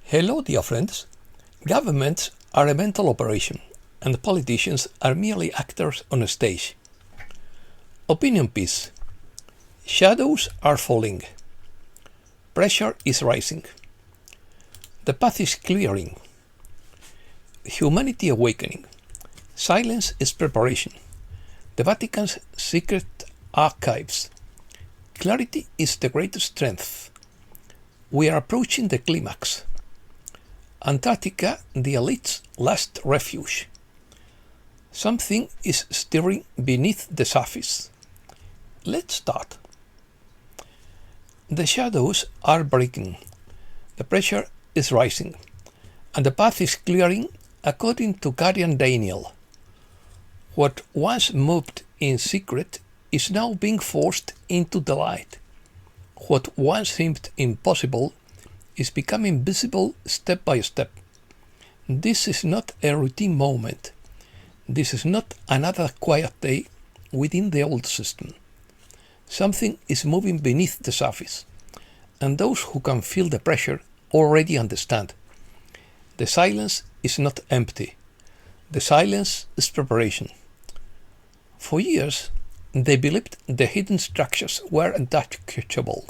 Hello, dear friends. Governments are a mental operation, and politicians are merely actors on a stage. Opinion piece. Shadows are falling. Pressure is rising. The path is clearing. Humanity awakening. Silence is preparation. The Vatican's secret archives. Clarity is the greatest strength. We are approaching the climax. Antarctica, the elite's last refuge. Something is stirring beneath the surface. Let's start. The shadows are breaking. The pressure is rising. And the path is clearing according to Guardian Daniel. What once moved in secret is now being forced into the light. What once seemed impossible is becoming visible step by step. This is not a routine moment. This is not another quiet day within the old system. Something is moving beneath the surface, and those who can feel the pressure already understand. The silence is not empty. The silence is preparation. For years, they believed the hidden structures were untouchable.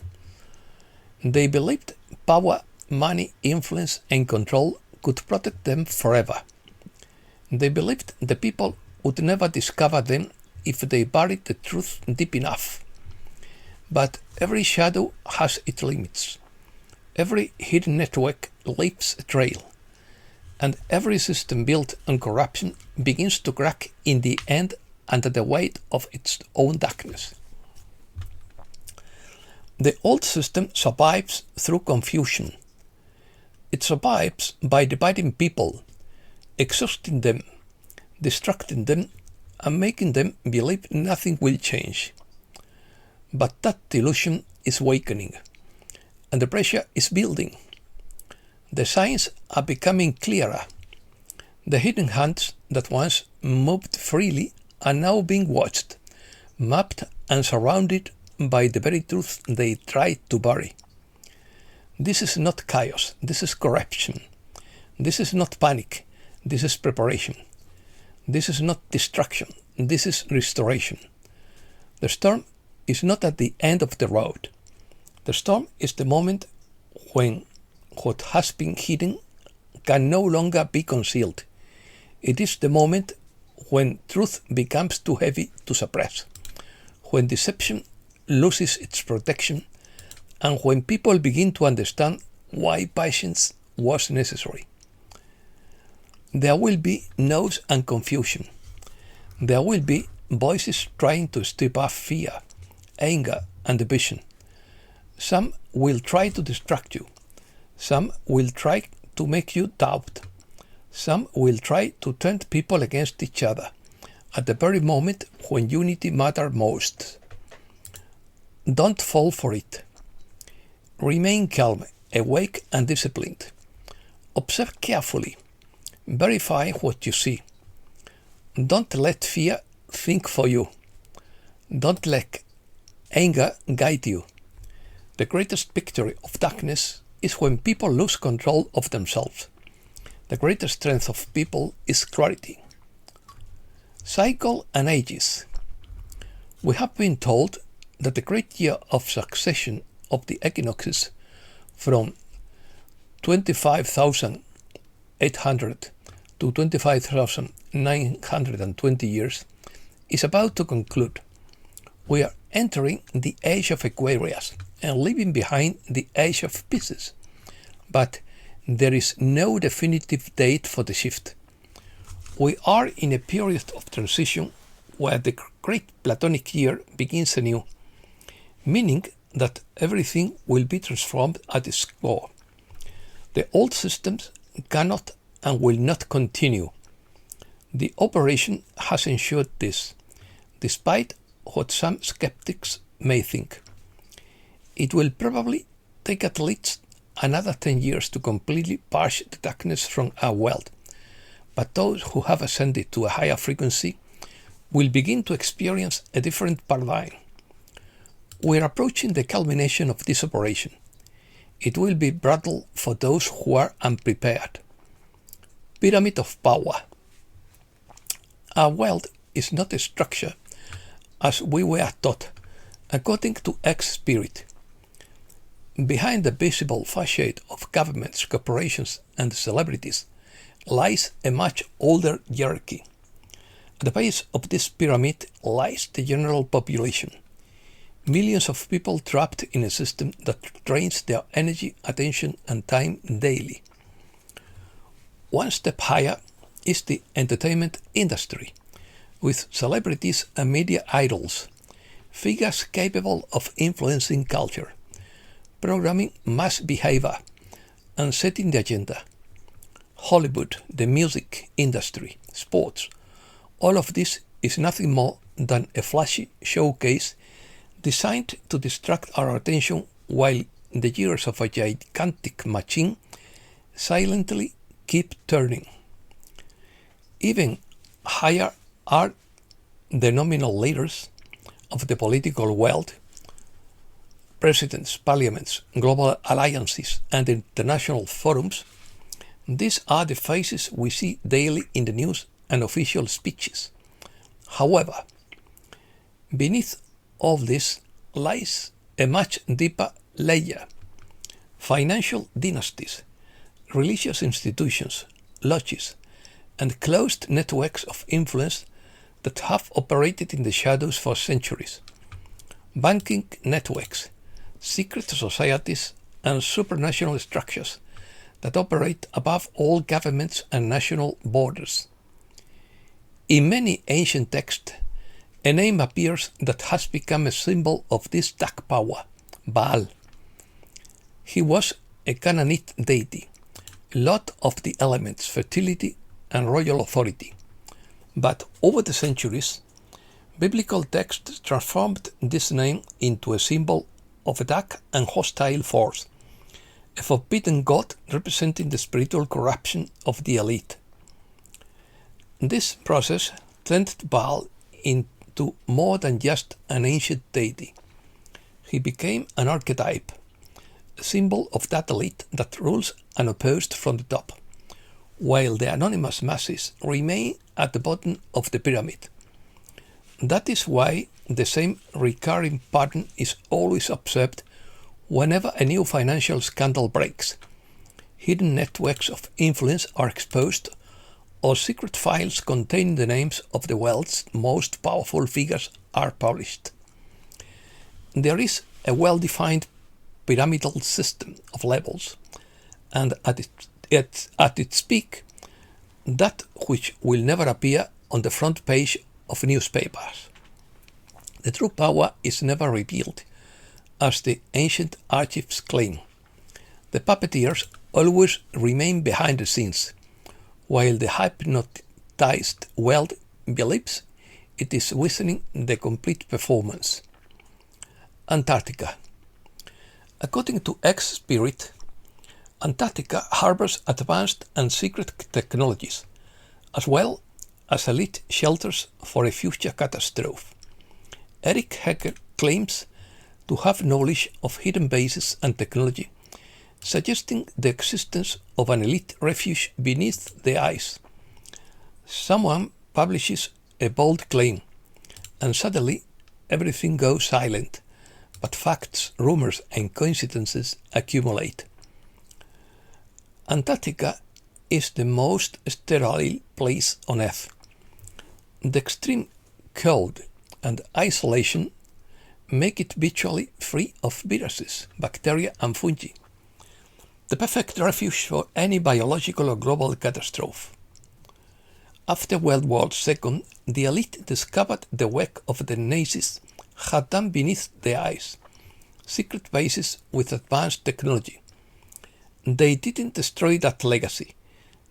They believed power, money, influence, and control could protect them forever. They believed the people would never discover them if they buried the truth deep enough. But every shadow has its limits. Every hidden network leaves a trail. And every system built on corruption begins to crack in the end under the weight of its own darkness. The old system survives through confusion. It survives by dividing people, exhausting them, distracting them, and making them believe nothing will change. But that delusion is weakening, and the pressure is building. The signs are becoming clearer. The hidden hands that once moved freely are now being watched, mapped, and surrounded by the very truth they tried to bury. This is not chaos, this is corruption. This is not panic, this is preparation. This is not destruction, this is restoration. The storm is not at the end of the road. The storm is the moment when what has been hidden can no longer be concealed. It is the moment when truth becomes too heavy to suppress, when deception loses its protection, and when people begin to understand why patience was necessary. There will be no's and confusion. There will be voices trying to strip off fear, anger, and division. Some will try to distract you. Some will try to make you doubt. Some will try to turn people against each other at the very moment when unity matters most. Don't fall for it. Remain calm, awake, and disciplined. Observe carefully. Verify what you see. Don't let fear think for you. Don't let anger guide you. The greatest victory of darkness is when people lose control of themselves. The greatest strength of people is clarity. Cycle and ages. We have been told that the great year of succession of the equinoxes from 25,800 to 25,920 years is about to conclude. We are entering the age of Aquarius and leaving behind the age of Pisces. But there is no definitive date for the shift. We are in a period of transition where the great Platonic year begins anew, meaning that everything will be transformed at its core. The old systems cannot and will not continue. The operation has ensured this, despite what some skeptics may think. It will probably take at least another 10 years to completely purge the darkness from our world, but those who have ascended to a higher frequency will begin to experience a different paradigm. We are approaching the culmination of this operation. It will be brutal for those who are unprepared. Pyramid of power. Our world is not a structure as we were taught, according to X-Spirit. Behind the visible facade of governments, corporations, and celebrities lies a much older hierarchy. At the base of this pyramid lies the general population. Millions of people trapped in a system that drains their energy, attention, and time daily. One step higher is the entertainment industry, with celebrities and media idols, figures capable of influencing culture, programming mass behavior, and setting the agenda. Hollywood, the music industry, sports, all of this is nothing more than a flashy showcase designed to distract our attention while the gears of a gigantic machine silently keep turning. Even higher are the nominal leaders of the political world, presidents, parliaments, global alliances, and international forums. These are the faces we see daily in the news and official speeches. However, beneath all this lies a much deeper layer. Financial dynasties, religious institutions, lodges, and closed networks of influence that have operated in the shadows for centuries. Banking networks, secret societies, and supranational structures that operate above all governments and national borders. In many ancient texts, a name appears that has become a symbol of this dark power, Baal. He was a Canaanite deity, lord of the elements, fertility, and royal authority. But over the centuries, biblical texts transformed this name into a symbol of a dark and hostile force, a forbidden god representing the spiritual corruption of the elite. This process turned Baal into more than just an ancient deity. He became an archetype, a symbol of that elite that rules unopposed from the top, while the anonymous masses remain at the bottom of the pyramid. That is why the same recurring pattern is always observed whenever a new financial scandal breaks. Hidden networks of influence are exposed, or secret files containing the names of the world's most powerful figures are published. There is a well-defined pyramidal system of levels, and at its peak, that which will never appear on the front page of newspapers. The true power is never revealed, as the ancient archives claim. The puppeteers always remain behind the scenes, while the hypnotized world believes it is witnessing the complete performance. Antarctica. According to X-Spirit, Antarctica harbors advanced and secret technologies, as well as elite shelters for a future catastrophe. Eric Hecker claims to have knowledge of hidden bases and technology, suggesting the existence of an elite refuge beneath the ice. Someone publishes a bold claim, and suddenly everything goes silent, but facts, rumors, and coincidences accumulate. Antarctica is the most sterile place on Earth. The extreme cold and isolation make it virtually free of viruses, bacteria, and fungi. The perfect refuge for any biological or global catastrophe. After World War II, the elite discovered the work of the Nazis had done beneath the ice, secret bases with advanced technology. They didn't destroy that legacy,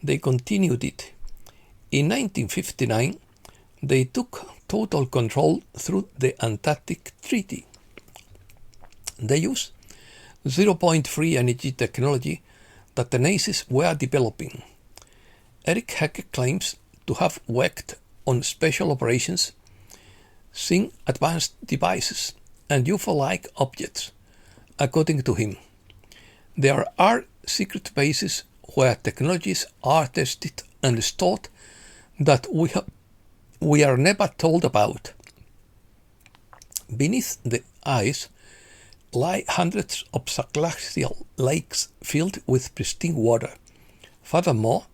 they continued it. In 1959, they took total control through the Antarctic Treaty. They used 0.3 energy technology that the Nazis were developing. Eric Hecker claims to have worked on special operations, seen advanced devices, and UFO-like objects, according to him. There are secret bases where technologies are tested and stored that we are never told about. Beneath the ice lie hundreds of subglacial lakes filled with pristine water. Furthermore,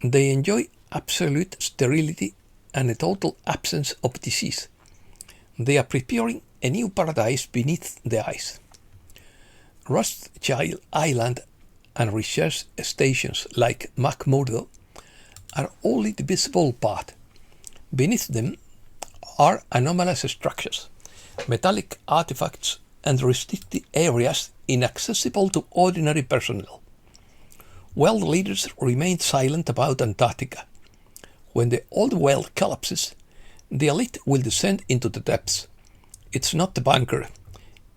they enjoy absolute sterility and a total absence of disease. They are preparing a new paradise beneath the ice. Rothschild Island and research stations like McMurdo are only the visible part. Beneath them are anomalous structures, metallic artifacts, and restricted areas inaccessible to ordinary personnel. World leaders remain silent about Antarctica. When the old world collapses, the elite will descend into the depths. It's not a bunker.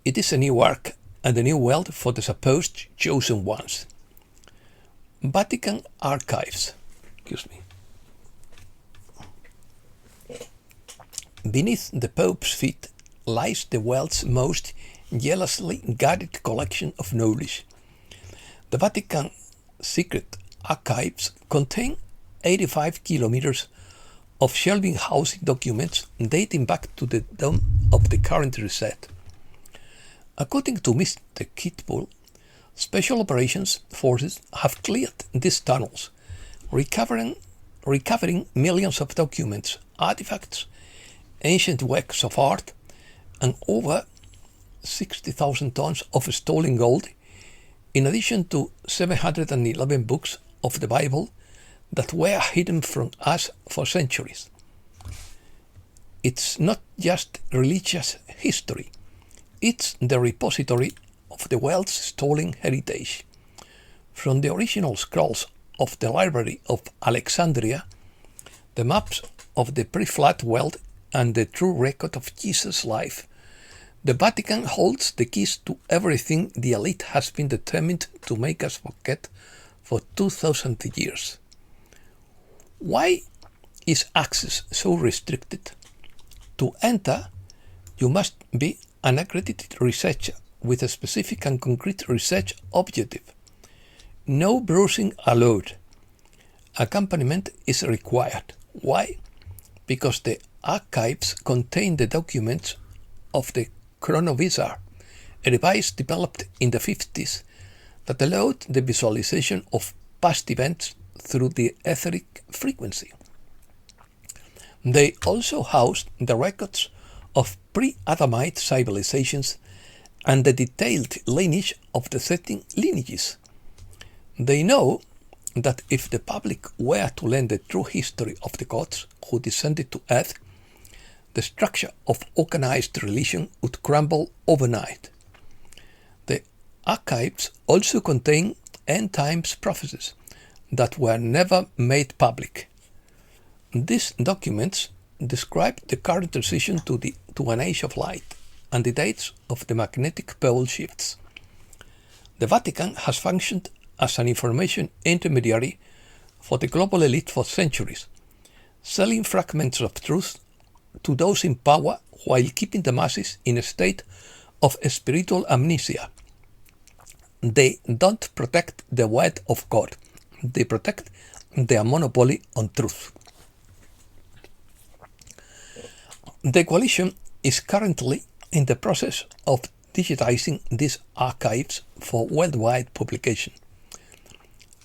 It is a new ark and a new world for the supposed chosen ones. Vatican archives. Beneath the Pope's feet lies the world's most jealously guarded collection of knowledge. The Vatican secret archives contain 85 kilometers of shelving housing documents dating back to the dawn of the current reset. According to Mr. Kitbull, special operations forces have cleared these tunnels, recovering millions of documents, artifacts, ancient works of art, and over 60,000 tons of stolen gold, in addition to 711 books of the Bible that were hidden from us for centuries. It's not just religious history, it's the repository of the world's stolen heritage. From the original scrolls of the Library of Alexandria, the maps of the pre-flood world, and the true record of Jesus' life, the Vatican holds the keys to everything the elite has been determined to make us forget for 2,000 years. Why is access so restricted? To enter, you must be an accredited researcher with a specific and concrete research objective. No browsing allowed. Accompaniment is required. Why? Because the archives contain the documents of the chronovisor, a device developed in the 50s that allowed the visualization of past events through the etheric frequency. They also housed the records of pre-Adamite civilizations and the detailed lineage of the 13 lineages. They know that if the public were to learn the true history of the gods who descended to earth, the structure of organized religion would crumble overnight. The archives also contain end times prophecies that were never made public. These documents describe the current transition to an age of light and the dates of the magnetic pole shifts. The Vatican has functioned as an information intermediary for the global elite for centuries, selling fragments of truth to those in power while keeping the masses in a state of spiritual amnesia. They don't protect the word of God. They protect their monopoly on truth. The coalition is currently in the process of digitizing these archives for worldwide publication.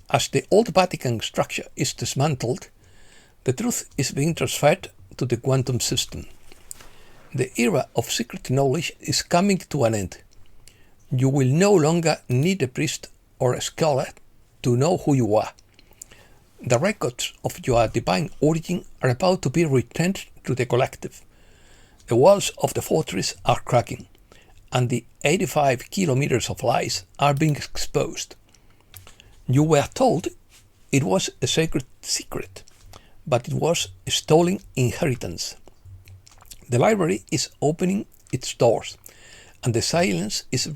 As the old Vatican structure is dismantled, the truth is being transferred to the quantum system. The era of secret knowledge is coming to an end. You will no longer need a priest or a scholar to know who you are. The records of your divine origin are about to be returned to the collective. The walls of the fortress are cracking, and the 85 kilometers of lies are being exposed. You were told it was a sacred secret, but it was a stolen inheritance. The library is opening its doors, and the silence is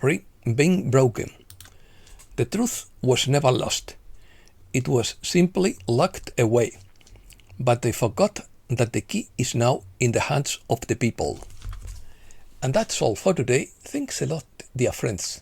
being broken. The truth was never lost. It was simply locked away. But they forgot that the key is now in the hands of the people. And that's all for today. Thanks a lot, dear friends.